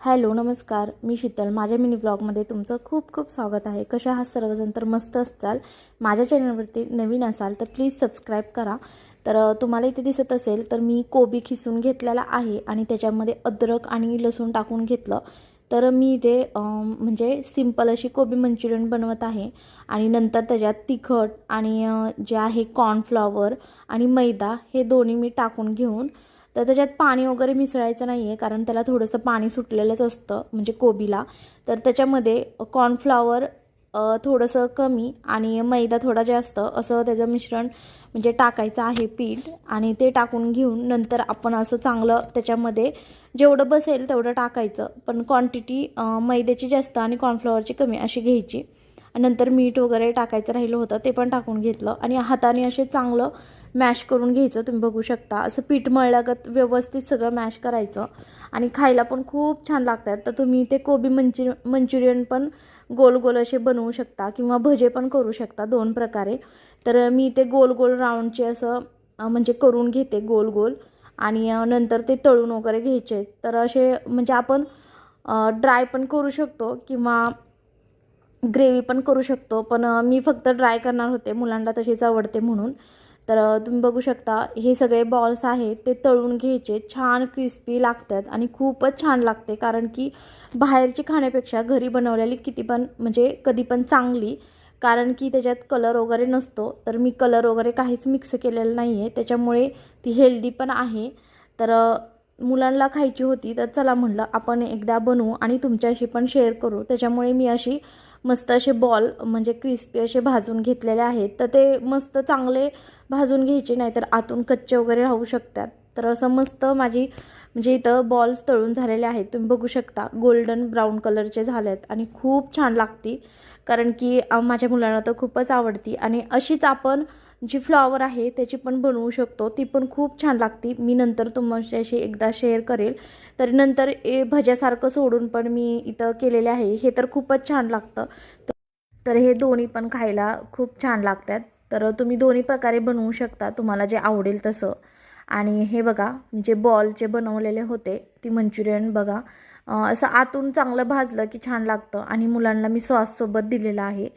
Hello नमस्कार, मी शीतल. माझ्या mini ब्लॉगमध्ये तुमचं खूप खूप स्वागत आहे. कशा आहात सर्वजण? तर मस्त असाल. माझ्या चॅनलवरती नवीन असाल तर प्लीज सबस्क्राईब करा. तर तुम्हाला इथे दिसत असेल तर मी कोबी खिसून घेतलेला आहे आणि त्याच्यामध्ये अद्रक आणि लसूण टाकून घेतलं. तर मी इथे म्हणजे सिंपल अशी कोबी मंचुरियन बनवत आहे आणि नंतर त्याच्यात तिखट आणि जे आहे कॉर्नफ्लॉवर आणि मैदा हे दोन्ही मी टाकून घेऊन, तर त्याच्यात पाणी वगैरे मिसळायचं नाही आहे कारण त्याला थोडंसं पाणी सुटलेलंच असतं म्हणजे कोबीला. तर त्याच्यामध्ये कॉर्नफ्लॉवर थोडंसं कमी आणि मैदा थोडा जास्त असं त्याचं मिश्रण म्हणजे टाकायचं आहे पीठ. आणि ते टाकून घेऊन नंतर आपण असं चांगलं त्याच्यामध्ये जेवढं बसेल तेवढं टाकायचं, पण क्वांटिटी मैद्याची जास्त आणि कॉर्नफ्लॉवरची कमी अशी घ्यायची. नंतर मीठ वगैरे टाकायचं राहिलं होतं ते पण टाकून घेतलं आणि हाताने असे चांगलं मॅश करून घ्यायचं. तुम्ही बघू शकता असं पीठ मळल्यागत व्यवस्थित सगळं मॅश करायचं आणि खायला पण खूप छान लागतात. तर तुम्ही ते कोबी मंचुरियन पण गोल गोल असे बनवू शकता किंवा भजे पण करू शकता, दोन प्रकारे. तर मी ते गोल गोल राऊंडचे असं म्हणजे करून घेते गोल गोल आणि नंतर ते तळून वगैरे घ्यायचे. तर असे म्हणजे आपण ड्राय पण करू शकतो किंवा ग्रेव्ही पण करू शकतो, पण मी फक्त ड्राय करणार होते, मुलांना तशीच आवडते म्हणून. तर तुम्ही बघू शकता हे सगळे बॉल्स आहेत ते तळून घ्यायचे. छान क्रिस्पी लागतात आणि खूपच छान लागते, कारण की बाहेरची खाण्यापेक्षा घरी बनवलेली किती पण म्हणजे कधी पण चांगली, कारण की त्याच्यात कलर वगैरे नसतो. तर मी कलर वगैरे काहीच मिक्स केलेलं नाही आहे, त्याच्यामुळे ती हेल्दी पण आहे. तर मुलांना खायची होती तर चला म्हटलं आपण एकदा बनवू आणि तुमच्याशी पण शेअर करू. त्याच्यामुळे मी अशी मस्त असे बॉल म्हणजे क्रिस्पी असे भाजून घेतलेले आहेत. तर ते मस्त चांगले भाजून घ्यायचे, नाहीतर आतून कच्चे वगैरे राहू शकतात. तर असं मस्त माझी म्हणजे इथं बॉल्स तळून झालेले आहेत. तुम्ही बघू शकता गोल्डन ब्राऊन कलरचे झाले आहेत आणि खूप छान लागती, कारण की माझ्या मुलांना तर खूपच आवडती. आणि अशीच आपण जी फ्लॉवर आहे त्याची पण बनवू शकतो, ती पण खूप छान लागती. मी नंतर तुमच्याशी एकदा शेअर करेल. तर नंतर भज्यासारखं सोडून पण मी इथं केलेले आहे, हे तर खूपच छान लागतं. तर हे दोन्ही पण खायला खूप छान लागतात. तर तुम्ही दोन्ही प्रकारे बनवू शकता, तुम्हाला जे आवडेल तसं. आणि हे बघा जे बॉलचे बनवलेले होते ती मंचुरियन बघा, असं आतून चांगलं भाजलं की छान लागतं आणि मुलांना मी सॉससोबत दिलेलं आहे.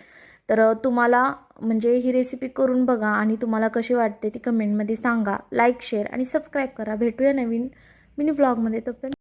तर तुम्हाला म्हणजे ही रेसिपी करून बघा आणि तुम्हाला कशी वाटते ती कमेंटमध्ये सांगा. लाईक, शेअर आणि सबस्क्राईब करा. भेटूया नवीन मिनी ब्लॉगमध्ये. तोपर्यंत